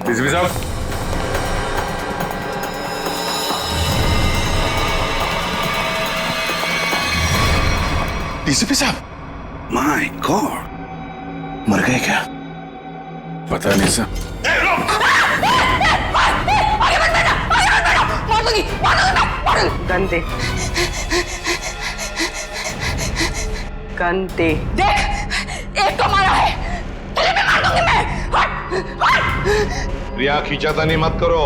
DCP साहब, DCP साहब, my God, मर गए क्या? पता नहीं सर। गंदे गंदे देख, एक तो मारा है, तुझे भी मार दूंगी मैं। हट, हट। रिया, खींचातानी मत करो,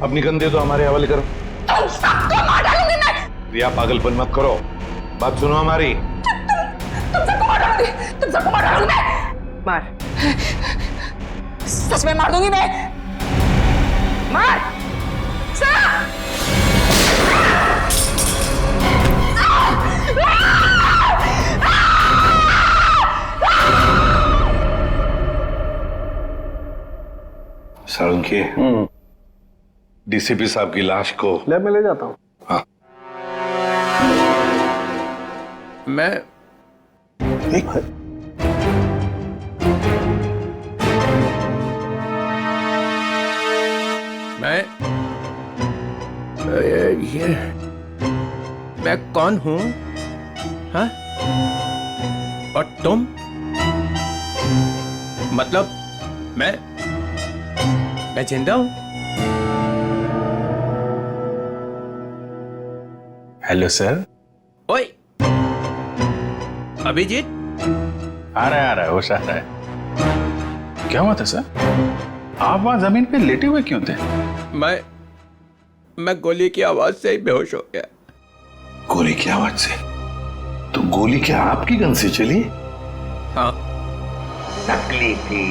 अपनी गंदे तो हमारे हवाले करो। तुम सबको मार डालूंगी मैं। रिया, पागलपन मत करो, बात सुनो हमारी। तुम सबको मार डालूंगी, तुम सबको मार डालूंगी मैं। मार। सच में मार दूंगी मैं। मार सर। सालुंकी, डीसीपी साहब की लाश को लैब में ले जाता हूँ। हाँ, मैं ये मैं कौन हूं? हाँ? और तुम? मतलब मैं जिंदा हूं? Hello sir. ओए, अभिजीत? आ रहा है, होश आ रहा है। क्या हुआ था सर? आप वहां जमीन पे लेटे हुए क्यों थे? मैं गोली की आवाज से ही बेहोश हो गया। गोली की आवाज से? तो गोली क्या आपकी गन से चली? हाँ। नकली थी।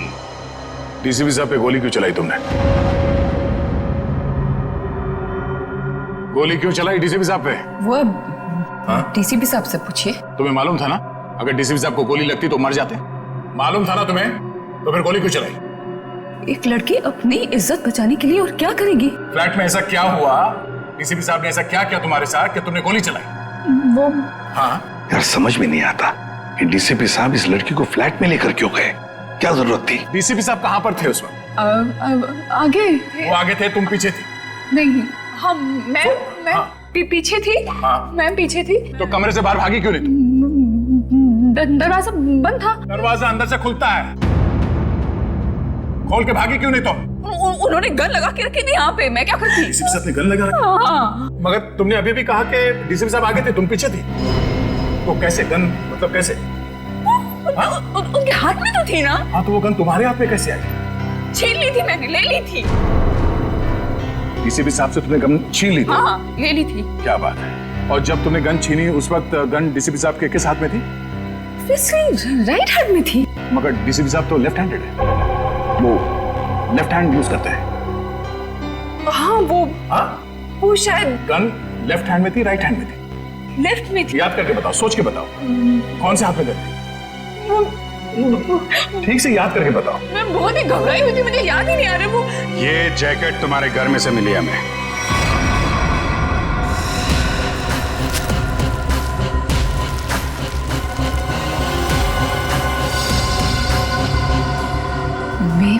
डीसीपी साहब पे गोली क्यों चलाई तुमने? गोली क्यों चलाई डीसीपी साहब पे? वो डीसीपी साहब से पूछिए। तुम्हें मालूम था ना, अगर डीसीपी साहब को गोली लगती तो मर जाते? मालूम था ना तुम्हें, तो फिर गोली क्यों चलाई? एक लड़की अपनी इज्जत बचाने के लिए और क्या करेगी? फ्लैट में ऐसा क्या हुआ? डीसीपी साहब ने ऐसा क्या किया तुम्हारे साथ कि तुमने गोली चलाई? वो हाँ, यार समझ में नहीं आता कि डीसीपी साहब इस लड़की को फ्लैट में लेकर क्यों गए? क्या जरूरत थी? डीसीपी साहब कहाँ पर थे उस वक्त? आगे वो आगे थे, तुम पीछे थी? नहीं, हम मैं हाँ। पीछे थी। हाँ। मैं पीछे थी। तो कमरे से बाहर भागी क्यों नहीं तुम? दरवाजा बंद था। दरवाजा अंदर से खुलता है, खोल के भागी क्यों नहीं तुम? उन्होंने गन लगा के रखी थी यहाँ पे, मैं क्या करती? डीसीपी साहब ने गन लगा रखी? हाँ। मगर तुमने अभी भी कहा कि डीसीपी साहब आगे थे, तुम पीछे थी, तो कैसे गन, मतलब कैसे? उनके हाथ में तो थी ना। हाँ, तो वो गन तुम्हारे हाथ में कैसे आई? छीन ली थी मैंने, ले ली थी। डीसीपी साहब से तुमने गन छीन ली थी? हाँ, ले ली थी। क्या बात है। और जब तुमने गन छीनी उस वक्त गन डीसीपी साहब के किस हाथ में थी? राइट हैंड में थी। मगर डीसीपी साहब तो लेफ्ट हैंडेड है, वो लेफ्ट हैंड यूज करते हैं। हाँ, वो शायद गन लेफ्ट हैंड में थी, राइट हैंड में थी? लेफ्ट में थी। याद करके बताओ, सोच के बताओ, कौन से हाथ में गन थी? ठीक से याद करके बताओ। मैं बहुत ही घबराई हुई थी, मुझे याद ही नहीं आ रहा। वो ये जैकेट तुम्हारे घर में से मिली हमें।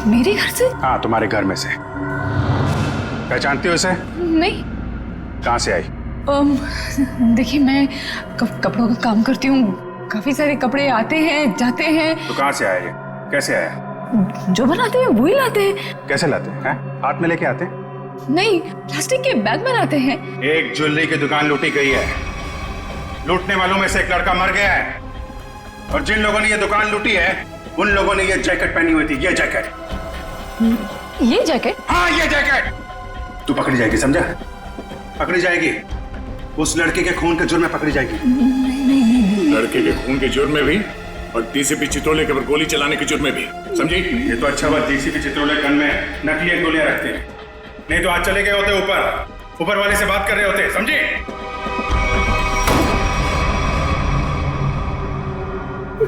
मेरे घर से? हाँ, तुम्हारे घर में से। पहचानती हो इसे? नहीं। कहाँ से आई? देखिए, मैं कपड़ों का काम करती हूँ, काफी सारे कपड़े आते हैं जाते हैं। तो कहाँ से आया ये? कैसे आया? जो बनाते हैं वही लाते हैं। कैसे लाते हैं? हाथ में लेके आते? नहीं, प्लास्टिक के बैग में लाते हैं। एक ज्वेलरी की दुकान लूटी गई है, लूटने वालों में से एक लड़का मर गया है, और जिन लोगों ने ये दुकान लूटी है उन लोगों ने ये जैकेट पहनी हुई थी। ये जैकेट। ये जैकेट? हाँ, ये जैकेट। तू पकड़ी जाएगी, समझा? पकड़ी जाएगी, उस लड़के के खून के जुर्म में पकड़ी जाएगी। लड़के के खून के जुर्म में भी और डीसीपी चित्रोले के ऊपर गोली चलाने के जुर्म में भी, समझी? ये तो अच्छा हुआ डीसीपी चित्रोले गन में नकली गोलियां रखते हैं, नहीं तो आज चले गए होते ऊपर वाले से बात कर रहे होते, समझी?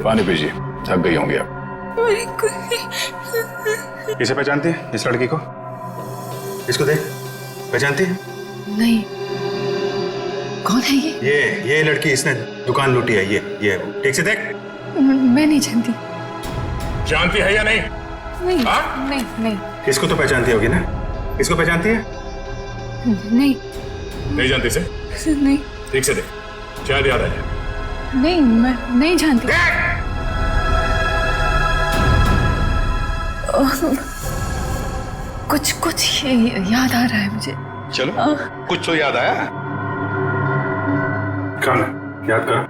पानी पीजिए, थक गई होंगी आप। किसे पहचानती है इस लड़की को? इसको देख, पहचानती है? नहीं। कौन है ये लड़की, इसने दुकान लूटी है। ये ठीक से देख। मैं नहीं जानती। जानती है या नहीं? नहीं, हाँ? नहीं। इसको तो पहचानती होगी ना? इसको पहचानती है? नहीं जानती से? नहीं ठीक से देख, शायद याद आ जाए। नहीं, मैं नहीं जानती। कुछ कुछ याद आ रहा है मुझे। चलो कुछ तो याद आया। कौन है? याद करो।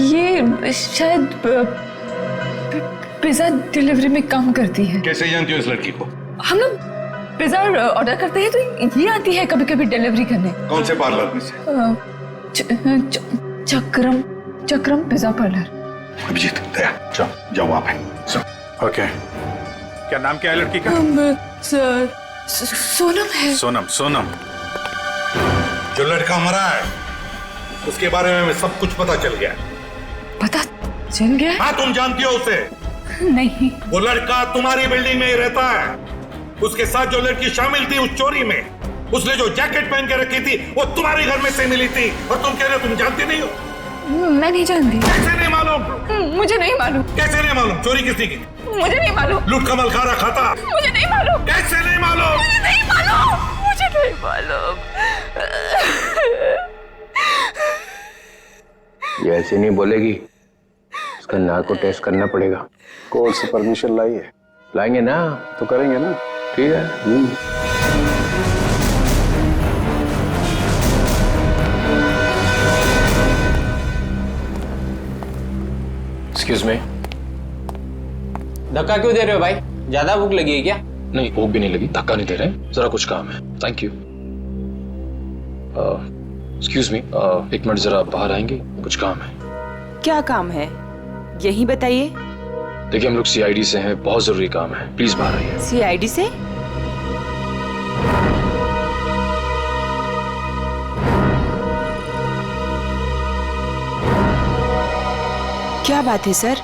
ये शायद पिज्जा डिलीवरी में काम करती है। कैसे जानती हो इस लड़की को? हम लोग पिज्जा ऑर्डर करते हैं तो ये आती है कभी कभी डिलीवरी करने। कौन से पार्लर में से? चक्रम पिज्जा पार्लर। अभिजीत, दया, जाओ वहां पे। ओके, क्या नाम क्या है लड़की का? सोनम है। सोनम। जो लड़का मरा है उसके बारे में सब कुछ पता चल गया। पता चल गया? हाँ, तुम जानती हो उसे? नहीं। वो लड़का तुम्हारी बिल्डिंग में ही रहता है। उसके साथ जो लड़की शामिल थी उस चोरी में, उसने जो जैकेट पहन के रखी थी वो तुम्हारे घर में से मिली थी, और तुम कह रहे हो तुम जानती नहीं हो? मैं नहीं जानती। कैसे नहीं मालूम? मुझे नहीं मालूम। कैसे नहीं मालूम? चोरी किसने की? मुझे नहीं मालूम। लूट कमल खा रखा था? मुझे नहीं मालूम। कैसे नहीं मालूम? मुझे नहीं मालूम। ये ऐसे नहीं बोलेगी, इसका नार्को टेस्ट करना पड़ेगा। कोर्ट से परमिशन लाई है? लाएंगे ना तो करेंगे ना। ठीक है। Excuse me. धक्का क्यों दे रहे हो भाई? ज्यादा भूख लगी है क्या? नहीं, भूख भी नहीं लगी, धक्का नहीं दे रहे, जरा कुछ काम है। Thank you. एक्सक्यूज मी, एक मिनट जरा बाहर आएंगे, कुछ काम है। क्या काम है यही बताइए। देखिए, हम लोग सीआईडी से हैं, बहुत जरूरी काम है, प्लीज बाहर आइए। सीआईडी से? क्या बात है सर?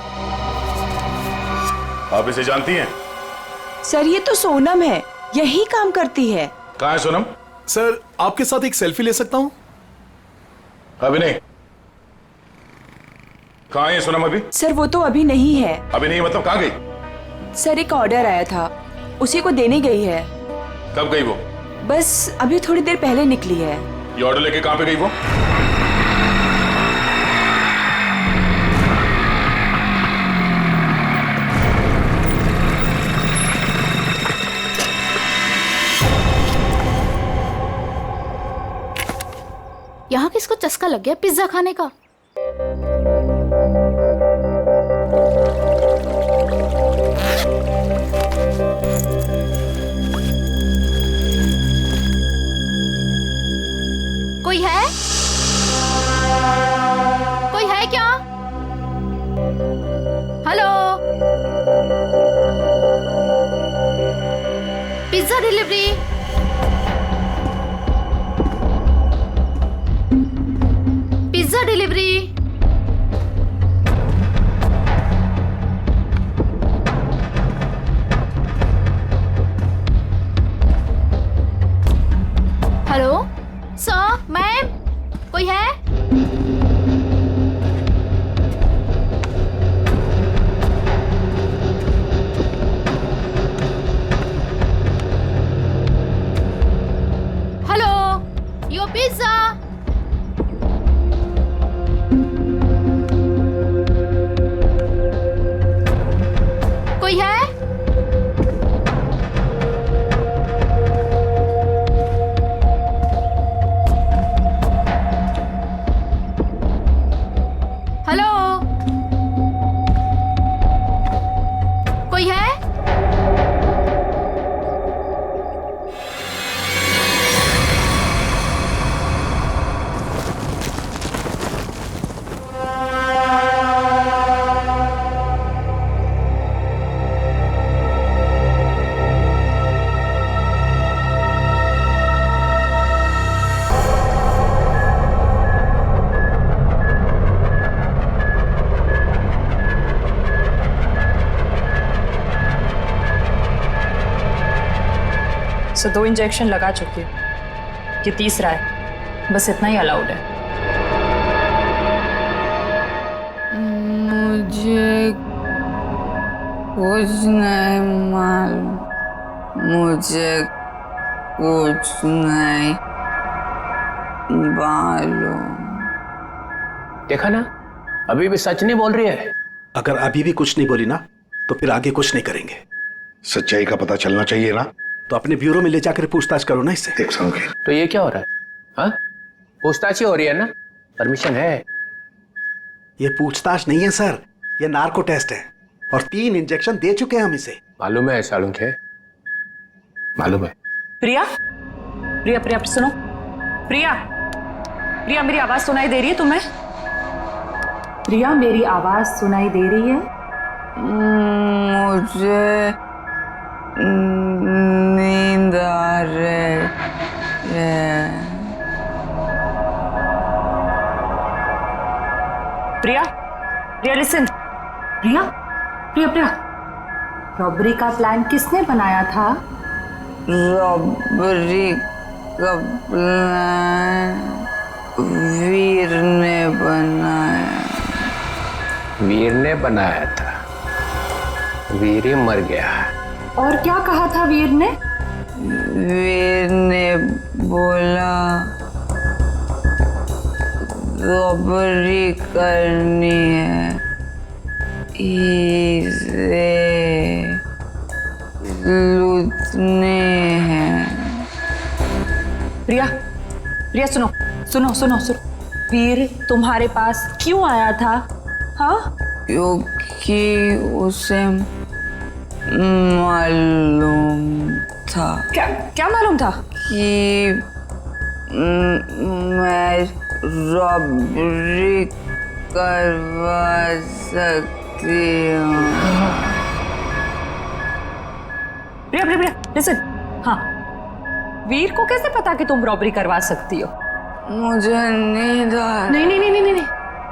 आप इसे जानती हैं? सर ये तो सोनम है, यही काम करती है। कहाँ है सोनम? सर आपके साथ एक सेल्फी ले सकता हूँ? अभी नहीं। कहाँ है सोनम अभी? सर वो तो अभी नहीं है। अभी नहीं मतलब कहाँ गई? सर एक ऑर्डर आया था, उसी को देने गई है। कब गई वो? बस अभी थोड़ी देर पहले निकली है। ये ऑर्डर लेके कहाँ पे गई वो? यहाँ किसको चस्का लग गया पिज्जा खाने का? कोई है? कोई है क्या? Hello, pizza delivery. Pizza delivery. Hello sir, ma'am, कोई है? हेलो, यो पिज्जा। कोई है? हेलो, कोई है? सो 2 इंजेक्शन लगा चुकी हूँ, ये तीसरा है, बस इतना ही अलाउड है। कुछ नहीं मालूम, मुझे कुछ नहीं मालूम। देखा ना, अभी भी सच नहीं बोल रही है। अगर अभी भी कुछ नहीं बोली ना तो फिर आगे कुछ नहीं करेंगे। सच्चाई का पता चलना चाहिए ना। तो अपने ब्यूरो में ले जाकर पूछताछ करो ना इससे। देख समझे तो ये क्या हो रहा है? हाँ, पूछताछ ही हो रही है ना, परमिशन है। ये पूछताछ नहीं है सर, ये नार्को टेस्ट है और 3 इंजेक्शन दे चुके हैं हम इसे। मालूम है सालुंखे, मालूम है। प्रिया प्रिया प्रिया सुनो, प्रिया प्रिया मेरी आवाज सुनाई दे रही है तुम्हें? प्रिया मेरी आवाज सुनाई दे रही है? मुझे नींद आ रही है। प्रिया प्रिया लिसन, प्रिया प्रिया प्रिया, रॉबरी का प्लान किसने बनाया था? रॉबरी का प्लान वीर ने बनाया। वीर ने बनाया था, वीर ही मर गया। और क्या कहा था वीर ने? वीर ने बोला रॉबरी करनी है, इसे लूटने हैं। प्रिया प्रिया सुनो सुनो सुनो सुनो, वीर तुम्हारे पास क्यों आया था? हाँ, क्योंकि उसे मालूम था। क्या क्या मालूम था? कि मैं रॉबरी करवा सकती हूँ। प्रिया प्रिया प्रिया लिसन, हाँ, वीर को कैसे पता कि तुम रॉबरी करवा सकती हो? मुझे नींद आ नहीं नहीं नहीं नहीं नहीं,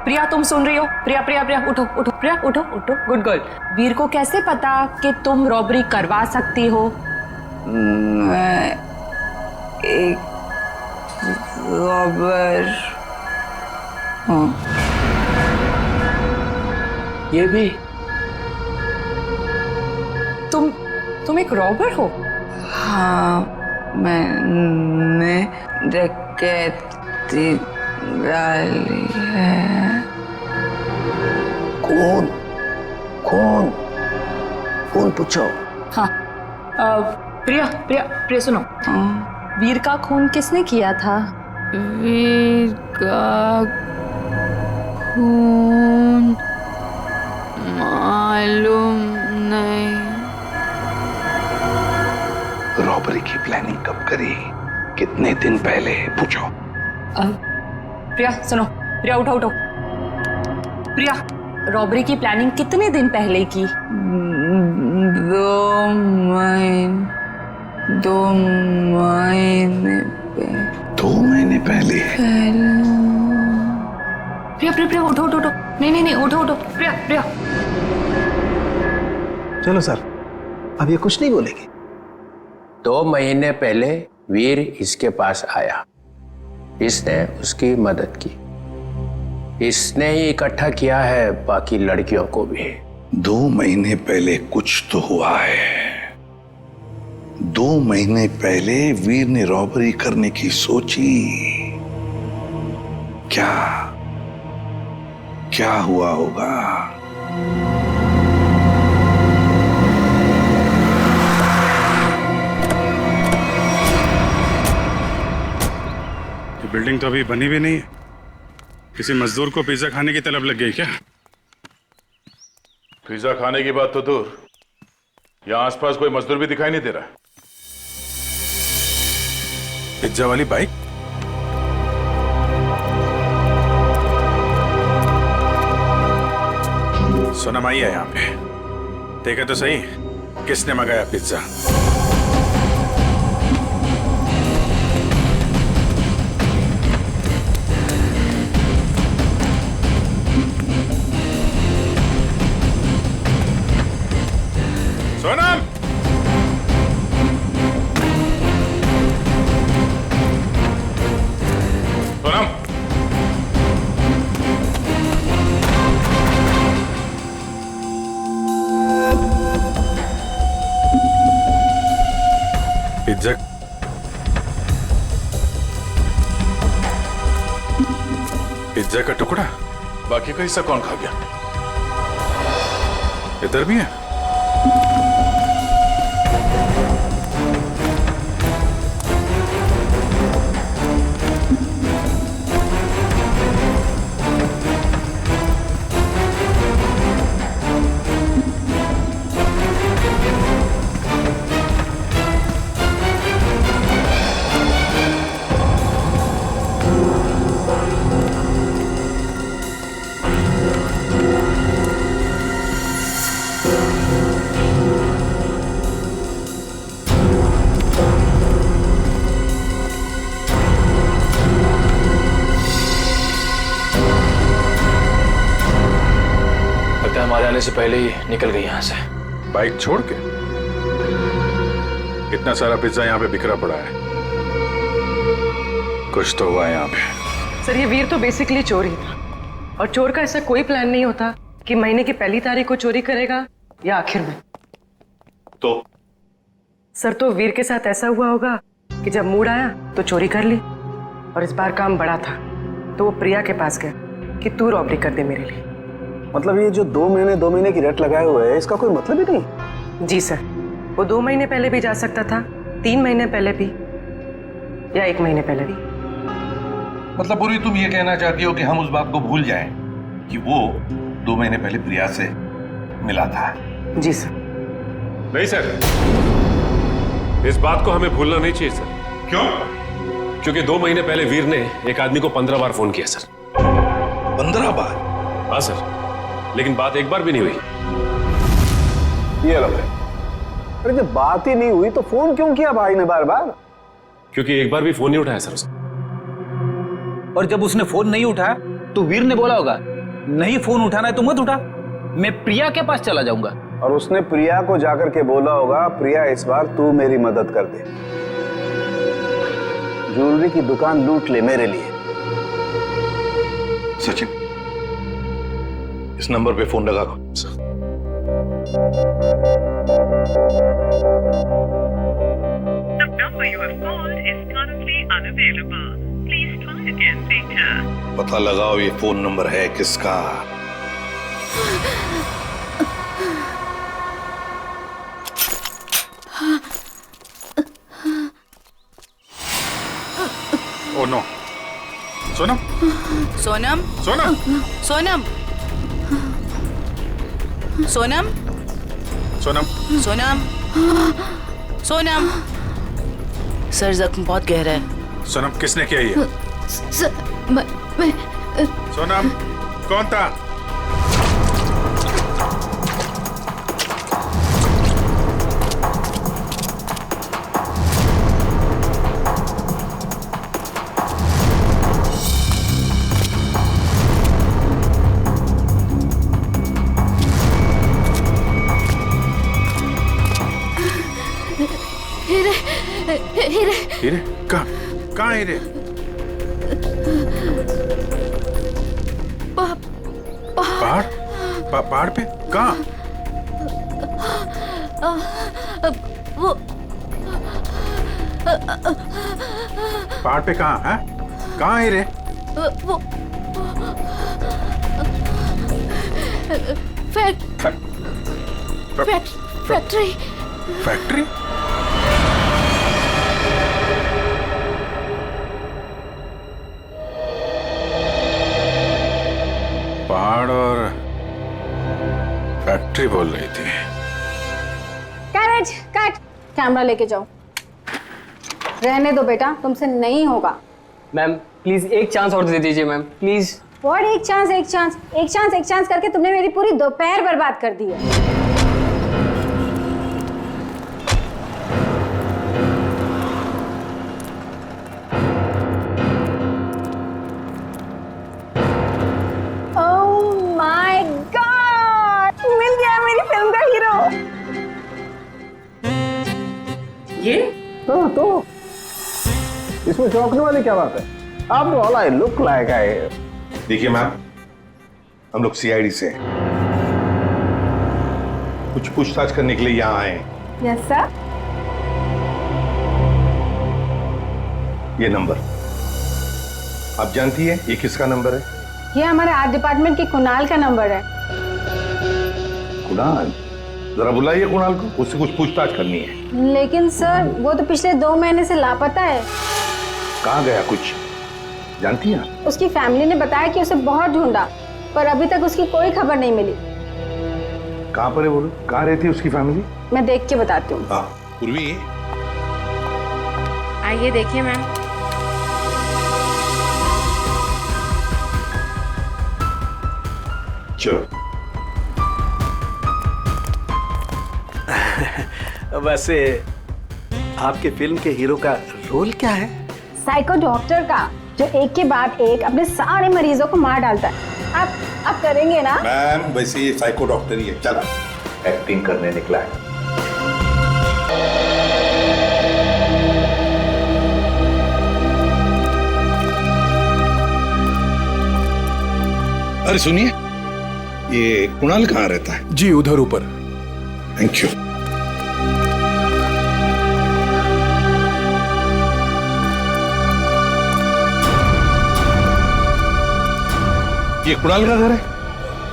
प्रिया तुम सुन रही हो? प्रिया प्रिया प्रिया उठो उठो, प्रिया उठो उठो, गुड गर्ल। वीर को कैसे पता कि तुम रॉबरी करवा सकती हो? मैं एक रॉबर हूँ। ये भी तुम एक रॉबर हो? हाँ, मैंने डकैती डाली है। कौन कौन कौन पूछो? हाँ, प्रिया प्रिया प्रिया सुनो, वीर का खून किसने किया था? वीर का खून मालूम नहीं। रॉबरी की प्लानिंग कब करी, कितने दिन पहले, पूछो। प्रिया सुनो, प्रिया उठो उठो। प्रिया, रॉबरी की प्लानिंग कितने दिन पहले की? 2 महीने पहले। 2 महीने पहले? प्रिया प्रिया प्रिया उठो उठो उठो, नहीं नहीं नहीं उठो उठो, प्रिया प्रिया। चलो सर, अब ये कुछ नहीं बोलेगी। 2 महीने पहले वीर इसके पास आया, इसने उसकी मदद की, इसने ही इकट्ठा किया है बाकी लड़कियों को भी। 2 महीने पहले कुछ तो हुआ है। 2 महीने पहले वीर ने रॉबरी करने की सोची। क्या क्या हुआ होगा? ये बिल्डिंग तो अभी बनी भी नहीं है। किसी मजदूर को पिज्जा खाने की तलब लग गई क्या? पिज्जा खाने की बात तो दूर, यहाँ आसपास कोई मजदूर भी दिखाई नहीं दे रहा। पिज्जा वाली बाइक? सोनम आई है यहाँ पे, देखा तो सही किसने मंगाया पिज्जा। सोनम, सोनम, पिज्जा का टुकड़ा? बाकी का हिस्सा कौन खा गया? इधर भी है? हमारे आने से पहले ही निकल गई यहाँ से। बाइक छोड़ के? इतना सारा पिज्जा यहाँ पे बिखरा पड़ा है, कुछ तो हुआ है यहाँ पे। सर ये वीर तो बेसिकली चोर ही था, और चोर का ऐसा कोई प्लान नहीं होता कि महीने की पहली तारीख को चोरी करेगा या आखिर में। तो सर तो वीर के साथ ऐसा हुआ होगा कि जब मूड आया तो चोरी कर ली, और इस बार काम बड़ा था तो वो प्रिया के पास गया कि तू रॉबरी कर दे मेरे लिए। मतलब ये जो 2 महीने की रेट लगाए हुए है, इसका कोई मतलब ही नहीं? जी सर, वो 2 महीने पहले भी जा सकता था, 3 महीने पहले भी, या 1 महीने पहले भी। मतलब पूरी तुम ये कहना चाहती हो कि हम उस बात को भूल जाएं कि वो 2 महीने पहले प्रिया से मिला था? जी सर। नहीं सर, इस बात को हमें भूलना नहीं चाहिए सर। क्यों? क्योंकि 2 महीने पहले वीर ने एक आदमी को 15 बार फोन किया सर। 15 बार? हाँ सर, लेकिन बात एक बार भी नहीं हुई। ये लो भाई। अरे जब बात ही नहीं हुई तो फोन क्यों किया भाई ने बार बार? क्योंकि एक बार भी फोन नहीं उठाया सर उसने। और जब उसने फोन नहीं उठाया तो वीर ने बोला होगा नहीं फोन उठाना है तो मत उठा, मैं प्रिया के पास चला जाऊंगा। और उसने प्रिया को जाकर के बोला होगा, प्रिया इस बार तू मेरी मदद कर दे, ज्वेलरी की दुकान लूट ले मेरे लिए। सचिन, इस नंबर पे फोन लगा दो। पता लगाओ ये फोन नंबर है किसका। Oh no, Sonam? Sonam? Sonam? Sonam? Sonam? Sonam? Sonam? Sonam? Sir जख्म बहुत गहरा है। सोनम किसने किया ये? मैं सोनम कौन था? हीरे? कहाँ हीरे? पहाड़? पहाड़ पे? कहाँ? वो पहाड़ पे कहाँ है? कहाँ हीरे? वो फैक्ट्री। फैक्ट्री? पहाड़ और फैक्ट्री बोल रही थी। कैरेज कट, कैमरा लेके जाओ। रहने दो बेटा, तुमसे नहीं होगा। मैम प्लीज एक चांस और दे दीजिए मैम, प्लीज। व्हाट एक चांस करके तुमने मेरी पूरी दोपहर बर्बाद कर दी है। हाँ तो इसमें चौंकने वाली क्या बात है? आप all I look like I. देखिए मैम, हम लोग सीआईडी से हैं, कुछ पूछताछ करने के लिए यहाँ आए हैं। Yes sir. ये नंबर आप जानती है ये किसका नंबर है? ये हमारे आर्ट डिपार्टमेंट के कुणाल का नंबर है। कुणाल? जरा बुलाइए कुणाल को, उससे कुछ पूछताछ करनी है। लेकिन सर वो तो पिछले 2 महीने से लापता है। कहाँ गया कुछ जानती हैं? उसकी फैमिली ने बताया कि उसे बहुत ढूंढा पर अभी तक उसकी कोई खबर नहीं मिली। कहाँ पर है बोलो, कहाँ रहती है उसकी फैमिली? मैं देख के बताती हूँ। हाँ पूर्वी, आइए देखिए मैम। चलो। वैसे आपके फिल्म के हीरो का रोल क्या है? साइको डॉक्टर का, जो एक के बाद एक अपने सारे मरीजों को मार डालता है। आप करेंगे ना? मैम वैसे ये साइको डॉक्टर ही है, चला एक्टिंग करने निकला है। अरे सुनिए, ये कुणाल कहाँ रहता है? जी उधर ऊपर। Thank you. ये कुणाल का घर है?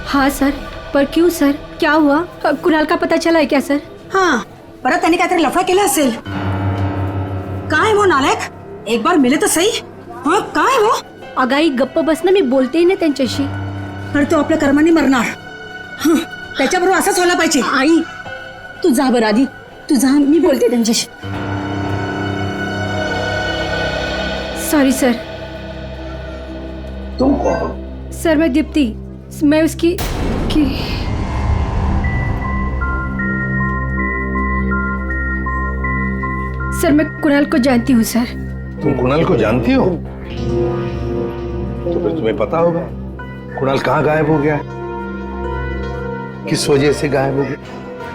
हाँ सर, पर क्यों सर, क्या हुआ? कुणाल का पता चला है क्या सर? हां, परत त्यांनी काहीतरी लफडा केला असेल. काय वो नालायक, एक बार मिले तो सही. हां, काय वो? आगाई गप्प बस ना, मी बोलते ना त्यांच्याशी. तर तो आपल्या कर्माने मरणार. हं, त्याच्याबरोबर असंच व्हायला पाहिजे. आई, तू जा बरं आधी. तू जा, मी बोलते त्यांच्याशी. Sorry sir. तुम कौन हो? सर मैं दीप्ति, मैं उसकी सर मैं कुणाल को जानती हूँ सर। तुम कुणाल को जानती हो? तो फिर तुम्हें पता होगा कुणाल कहाँ गायब हो गया, किस वजह से गायब हो गया?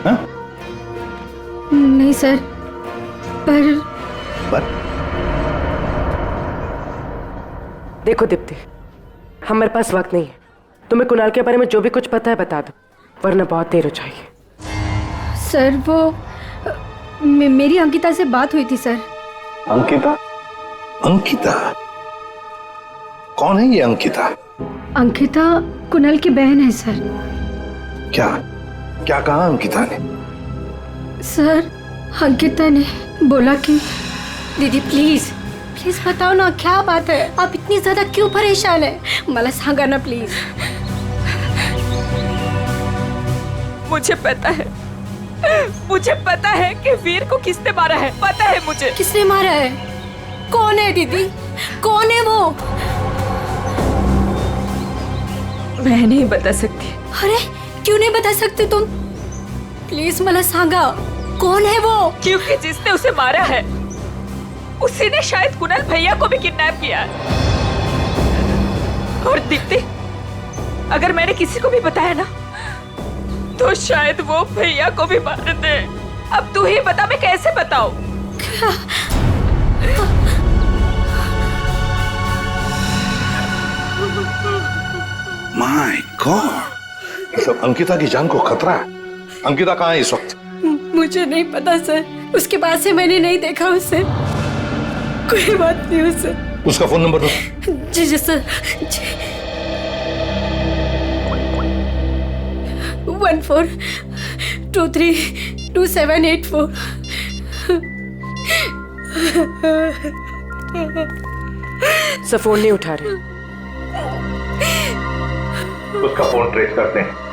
हाँ? नहीं सर, पर देखो दीप्ति, हमारे पास वक्त नहीं है। तुम्हें कुणाल के बारे में जो भी कुछ पता है बता दो, वरना बहुत देर हो जाएगी। सर वो मेरी अंकिता से बात हुई थी सर। अंकिता? अंकिता कौन है ये अंकिता? अंकिता कुणाल की बहन है सर। क्या क्या कहा अंकिता ने? सर अंकिता ने बोला कि दीदी प्लीज प्लीज बताओ ना क्या बात है, आप इतनी ज्यादा क्यों परेशान है, मला सांगा ना प्लीज। मुझे पता है कि वीर को किसने मारा है, पता है मुझे। किसने मारा है? कौन है दीदी, कौन है वो? मैं नहीं बता सकती। अरे क्यों नहीं बता सकते तुम? प्लीज मला सांगा कौन है वो? क्योंकि जिसने उसे मारा है उसी ने शायद कुणाल भैया को भी किडनैप किया है। और दीप्ति, अगर मैंने किसी को भी बताया ना तो शायद वो भैया को भी मार दे। अब तू ही बता, मैं कैसे बताऊं? माय गॉड, सब अंकिता की जान को खतरा है। अंकिता कहाँ है इस वक्त? मुझे नहीं पता सर, उसके बाद से मैंने नहीं देखा उसे। कोई बात नहीं उसे। उसका फोन नंबर दो। जी जी सर। 14232784। सर फोन नहीं उठा रहे। उसका फोन ट्रेस करते हैं।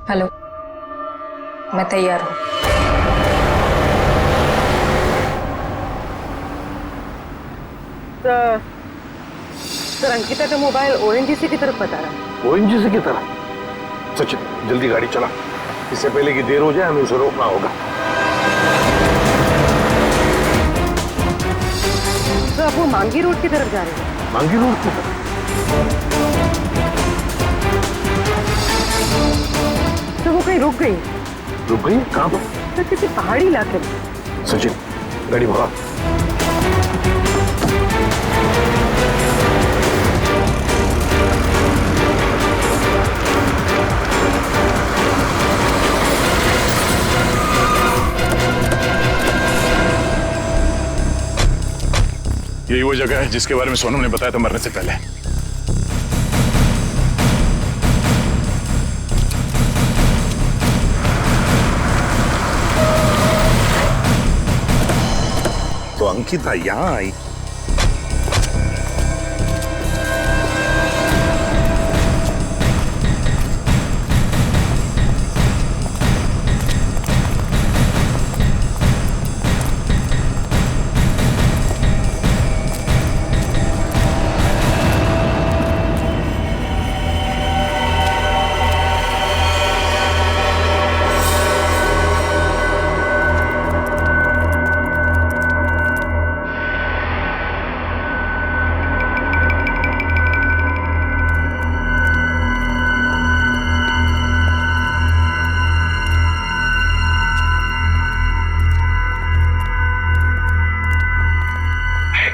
हेलो। मैं तैयार हूँ। सर अंकिता का मोबाइल ओएनजीसी की तरफ बता रहा है। ओएनजीसी की तरफ? सचिन जल्दी गाड़ी चला, इससे पहले कि देर हो जाए हमें उसे रोकना होगा। तो आप वो मांगी रोड की तरफ जा रहे हैं? मांगी रोड की तरफ? तो वो कहीं रुक गई? रुक गई? कहाँ पर? तो किसी पहाड़ी इलाके में। सचिन गाड़ी भगा। यही वो जगह है जिसके बारे में सोनम ने बताया था मरने से पहले। तो अंकिता यहाँ आई।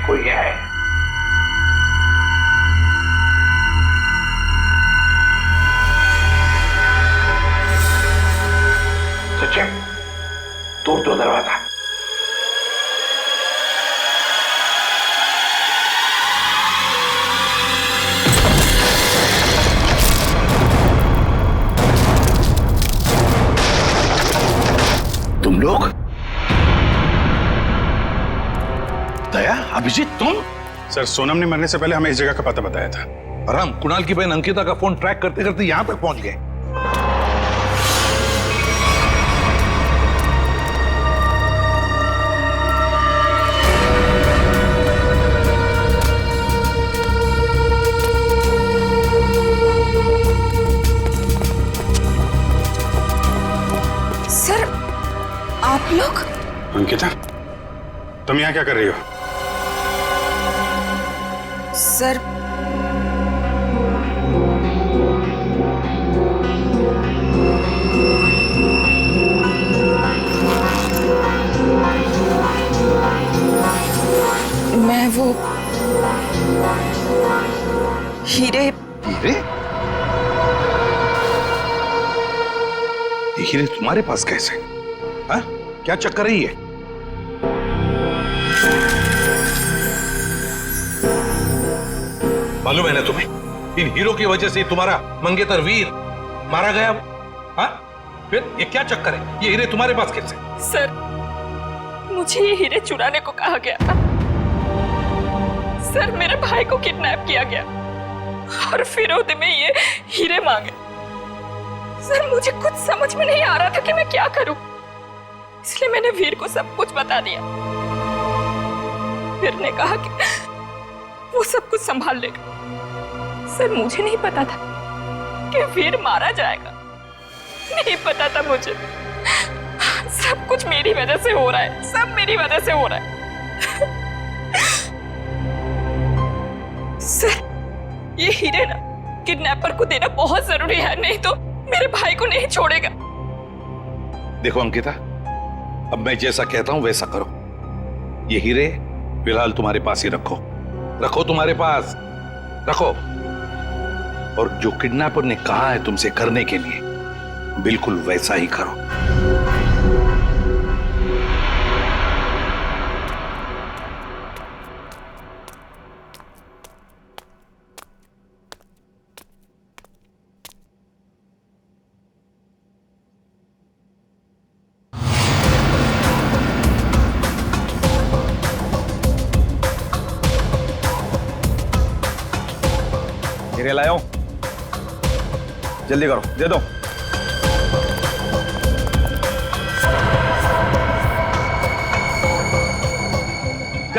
कोई है? सचिन तोड़ दो दरवाजा। तुम लोग? दया, अभिजीत, तुम? सर सोनम ने मरने से पहले हमें इस जगह का पता बताया था और हम कुणाल की बहन अंकिता का फोन ट्रैक करते करते यहां तक पहुंच गए। सर आप लोग? अंकिता तुम यहाँ क्या कर रही हो? सर मैं वो हीरे। हीरे? ये हीरे तुम्हारे पास कैसे? हाँ? क्या चक्कर है ये? मालूम है ना तुम्हें, इन हीरो की वजह से तुम्हारा मंगेतर वीर मारा गया। हाँ? फिर ये क्या चक्कर है? ये हीरे तुम्हारे पास कैसे? सर मुझे ये हीरे चुराने को कहा गया था। सर मेरे भाई को किडनैप किया गया और फिरौती में ये हीरे मांगे। सर मुझे कुछ समझ में नहीं आ रहा था कि मैं क्या करूं, इसलिए मैंने वीर को सब कुछ बता दिया। वीर ने कहा कि वो सब कुछ संभाल लेगा। सर मुझे नहीं पता था कि वीर मारा जाएगा, नहीं पता था मुझे। सब कुछ मेरी वजह से हो रहा है, सब मेरी वजह से हो रहा है। सर ये हीरे ना किडनैपर को देना बहुत जरूरी है, नहीं तो मेरे भाई को नहीं छोड़ेगा। देखो अंकिता, अब मैं जैसा कहता हूं वैसा करो। ये हीरे फिलहाल तुम्हारे पास ही रखो, रखो तुम्हारे पास रखो। और जो किडनैपर ने कहा है तुमसे करने के लिए, बिल्कुल वैसा ही करो। हीरे लाया हूं, जल्दी करो, दे दो।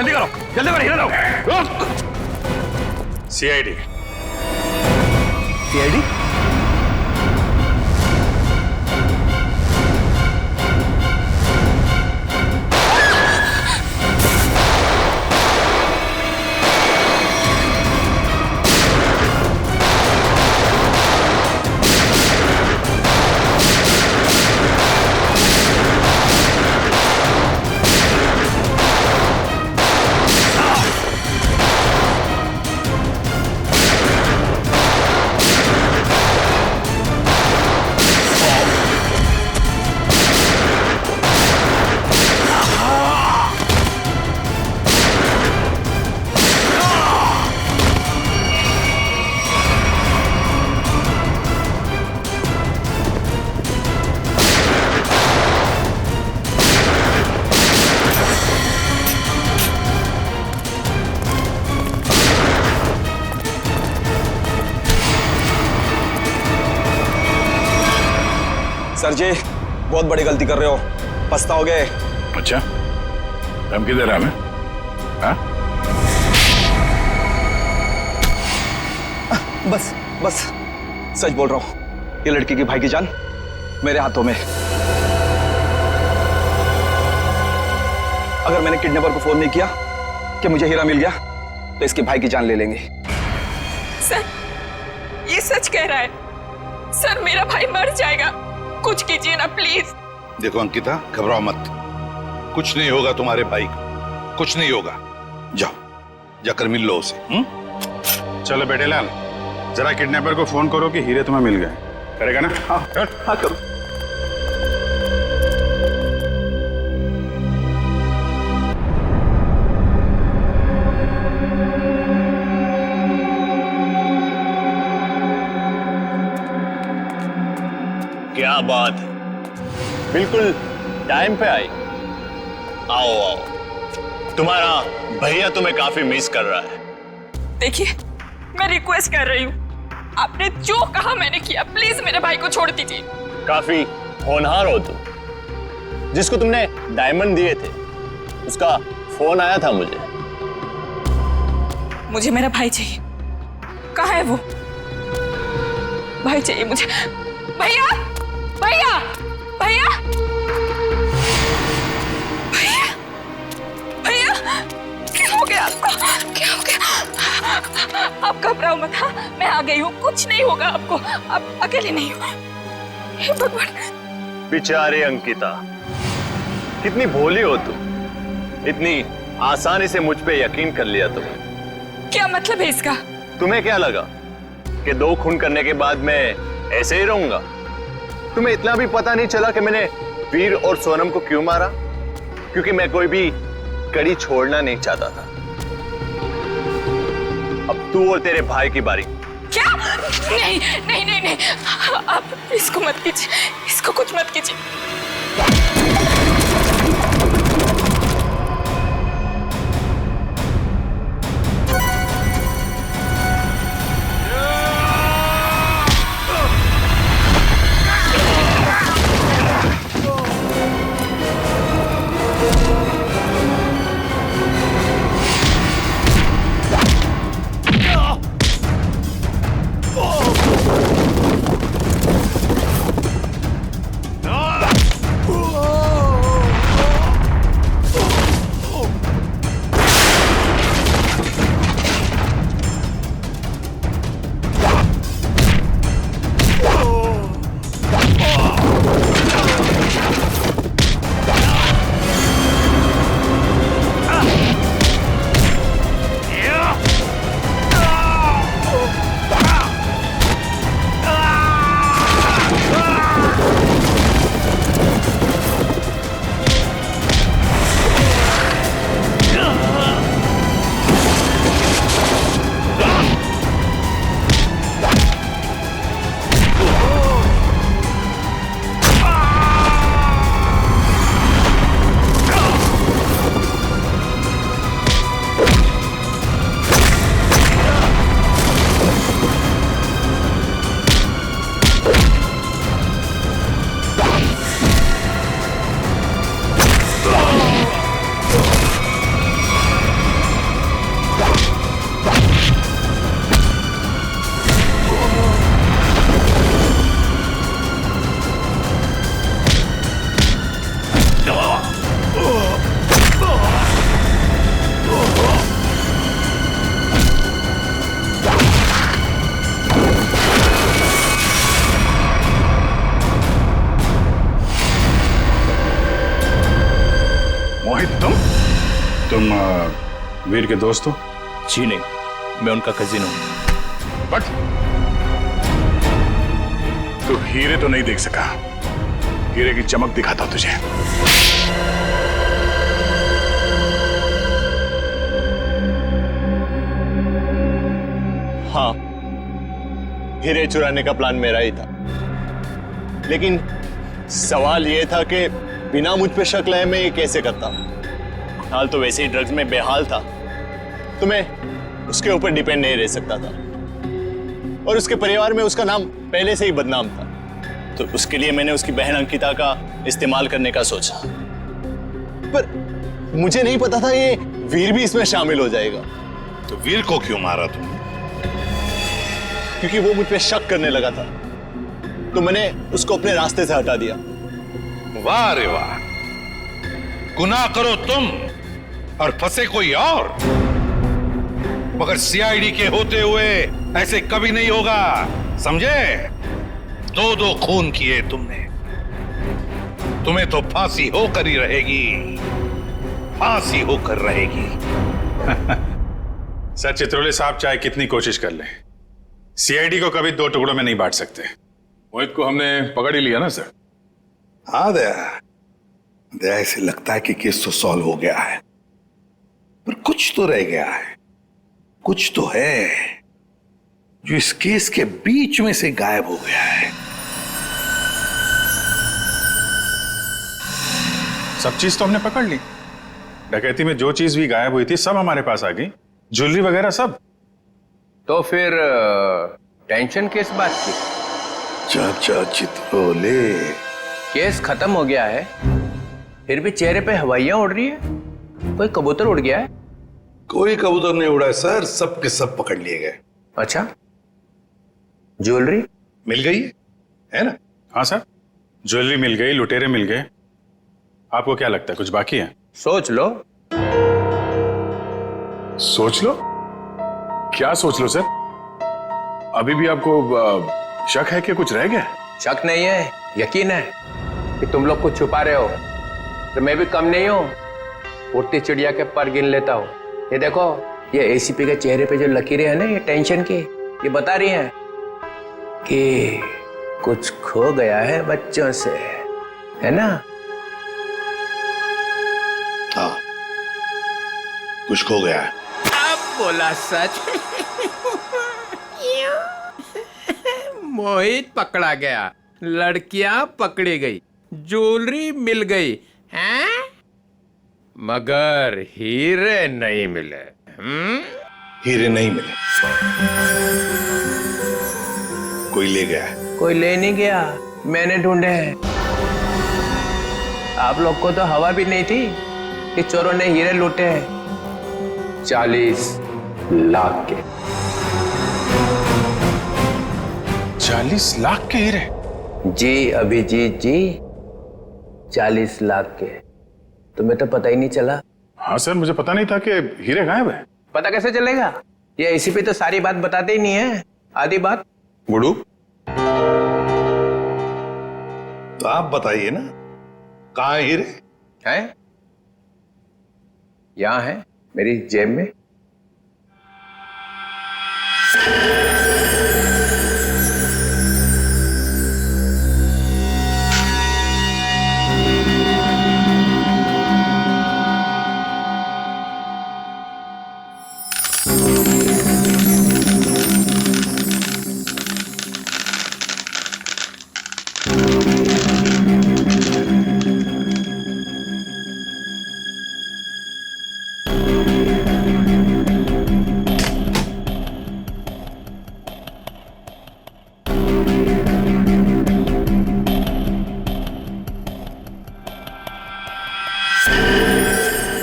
जल्दी करो, जल्दी करो, हीरा लाओ। सीआईडी। सीआईडी? सर जी बहुत बड़ी गलती कर रहे हो, पछताओगे। अच्छा, धमकी दे रहा है मैं? हाँ? बस बस सच बोल रहा हूं, ये लड़की की भाई की जान मेरे हाथों में। अगर मैंने किडनैपर को फोन नहीं किया कि मुझे हीरा मिल गया तो इसके भाई की जान ले लेंगे। सर ये सच कह रहा है। सर मेरा भाई मर जाएगा, कुछ कीजिए ना प्लीज। देखो अंकिता, घबराओ मत, कुछ नहीं होगा तुम्हारे भाई को, कुछ नहीं होगा। जाओ, जाकर मिल लो उसे। चलो बेटे लाल, जरा किडनैपर को फोन करो कि हीरे तुम्हें मिल गए। करेगा ना? हाँ करो। क्या बात है, बिल्कुल टाइम पे आई। आओ आओ, तुम्हारा भैया तुम्हें काफी मिस कर रहा है। देखिए मैं रिक्वेस्ट कर रही हूँ, आपने जो कहा मैंने किया, प्लीज मेरे भाई को छोड़ दीजिए। काफी होनहार हो तुम। जिसको तुमने डायमंड दिए थे उसका फोन आया था मुझे। मुझे मेरा भाई चाहिए। कहाँ है वो? भाई चाहिए मुझे। भैया भैया भैया भैया भैया, क्या हो गया आपको? क्या हो गया? आप घबराओ मत। हाँ मैं आ गई हूँ, कुछ नहीं होगा आपको, आप अकेले नहीं हो। हे भगवान। बेचारे अंकिता, कितनी भोली हो तुम, इतनी आसानी से मुझ पे यकीन कर लिया तुमने। क्या मतलब है इसका? तुम्हें क्या लगा कि 2 खून करने के बाद मैं ऐसे ही रहूंगा? तुम्हें इतना भी पता नहीं चला कि मैंने वीर और सोनम को क्यों मारा? क्योंकि मैं कोई भी कड़ी छोड़ना नहीं चाहता था। अब तू और तेरे भाई की बारी। क्या? नहीं नहीं नहीं नहीं, आप इसको मत कीजिए, इसको कुछ मत कीजिए। वीर के दोस्त हो? जी नहीं, मैं उनका कजिन हूं। बट तू हीरे तो नहीं देख सका। हीरे की चमक दिखाता तुझे। हाँ, हीरे चुराने का प्लान मेरा ही था, लेकिन सवाल यह था कि बिना मुझ पे शक लाए मैं ये कैसे करता। हाल तो वैसे ही ड्रग्स में बेहाल था, तो मैं उसके ऊपर डिपेंड नहीं रह सकता था, और उसके परिवार में उसका नाम पहले से ही बदनाम था, तो उसके लिए मैंने उसकी बहन अंकिता का इस्तेमाल करने का सोचा। पर मुझे नहीं पता था ये वीर भी इसमें शामिल हो जाएगा। तो वीर को क्यों मारा तुमने? क्योंकि वो मुझ पे शक करने लगा था, तो मैंने उसको अपने रास्ते से हटा दिया। वाह रे वाह, गुनाह करो तुम और फंसे कोई और, मगर सीआईडी के होते हुए ऐसे कभी नहीं होगा, समझे? 2-2 खून किए तुमने, तुम्हें तो फांसी होकर ही रहेगी, फांसी होकर रहेगी। सर चित्रोले साहब चाहे कितनी कोशिश कर ले, सीआईडी को कभी 2 टुकड़ों में नहीं बांट सकते। मोहित को हमने पकड़ ही लिया ना सर। हाँ दया, ऐसे लगता है कि केस तो सॉल्व हो गया है, पर कुछ तो रह गया है, कुछ तो है जो इस केस के बीच में से गायब हो गया है। सब चीज तो हमने पकड़ ली, डकैती में जो चीज भी गायब हुई थी सब हमारे पास आ गई, ज्वेलरी वगैरह सब। तो फिर टेंशन किस बात की? चाचा चित्रोले, केस खत्म हो गया है, फिर भी चेहरे पे हवाइयां उड़ रही है। कोई कबूतर उड़ गया है? कोई कबूतर नहीं उड़ा है सर, सब के सब पकड़ लिए गए। अच्छा, ज्वेलरी मिल गई है ना? हाँ सर, ज्वेलरी मिल गई, लुटेरे मिल गए। आपको क्या लगता है कुछ बाकी है? सोच लो। सोच लो? क्या सोच लो सर? अभी भी आपको शक है कि कुछ रह गया? शक नहीं है, यकीन है कि तुम लोग कुछ छुपा रहे हो। तो मैं भी कम नहीं हूं, उड़ती चिड़िया के पर गिन लेता हूं। ये देखो, ये एसीपी के चेहरे पे जो लकीरें हैं ना, ये टेंशन की, ये बता रही हैं कि कुछ खो गया है बच्चों से, है ना? हाँ, कुछ खो गया है। अब बोला सच। मोहित पकड़ा गया, लड़कियां पकड़ी गई, ज्वेलरी मिल गई, हैं? मगर हीरे नहीं मिले। हीरे नहीं मिले, कोई ले गया है। कोई ले नहीं गया, मैंने ढूंढे हैं। आप लोग को तो हवा भी नहीं थी कि चोरों ने हीरे लूटे हैं। 40 लाख के। 40 लाख के हीरे? जी अभिजीत जी, 40 लाख के। तुम्हें तो पता ही नहीं चला। हाँ सर, मुझे पता नहीं था कि हीरे गायब है। पता कैसे चलेगा? ये एसीपी तो सारी बात बताते ही नहीं है, आधी बात। गुडू, तो आप बताइए ना, कहाँ है हीरे? हैं? यहां है, मेरी जेब में।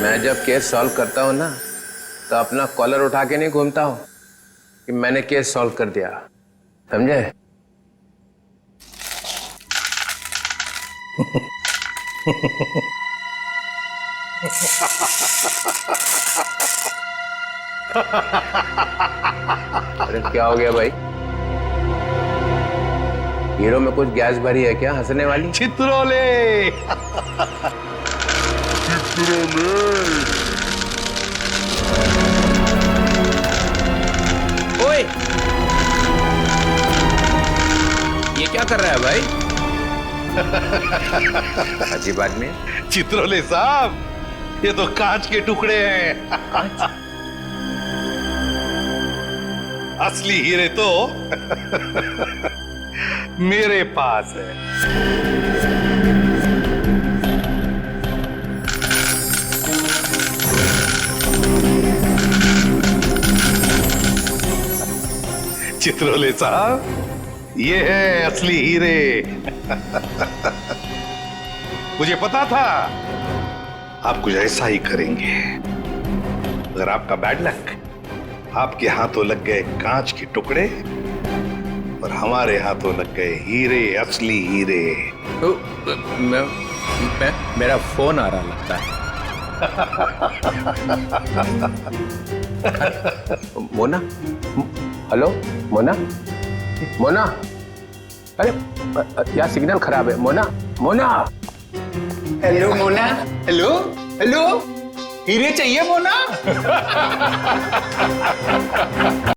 मैं जब केस सॉल्व करता हूं ना, तो अपना कॉलर उठा के नहीं घूमता हूं कि मैंने केस सॉल्व कर दिया, समझे? अरे क्या हो गया भाई? हीरो में कुछ गैस भरी है क्या हंसने वाली? चित्रोले। क्या कर रहा है भाई? अजीब आदमी है। चित्रोले साहब, ये तो कांच के टुकड़े हैं। असली हीरे तो मेरे पास है। चित्रोले साहब, ये है असली हीरे। मुझे पता था आप कुछ ऐसा ही करेंगे। अगर आपका बैड लक, आपके हाथों लग गए कांच के टुकड़े और हमारे हाथों लग गए हीरे, असली हीरे। मेरा फोन आ रहा लगता है। मोना, हेलो मोना, मोना, अरे यार सिग्नल खराब है। Mona, Mona, hello Mona, hello hello, हीरे चाहिए मोना?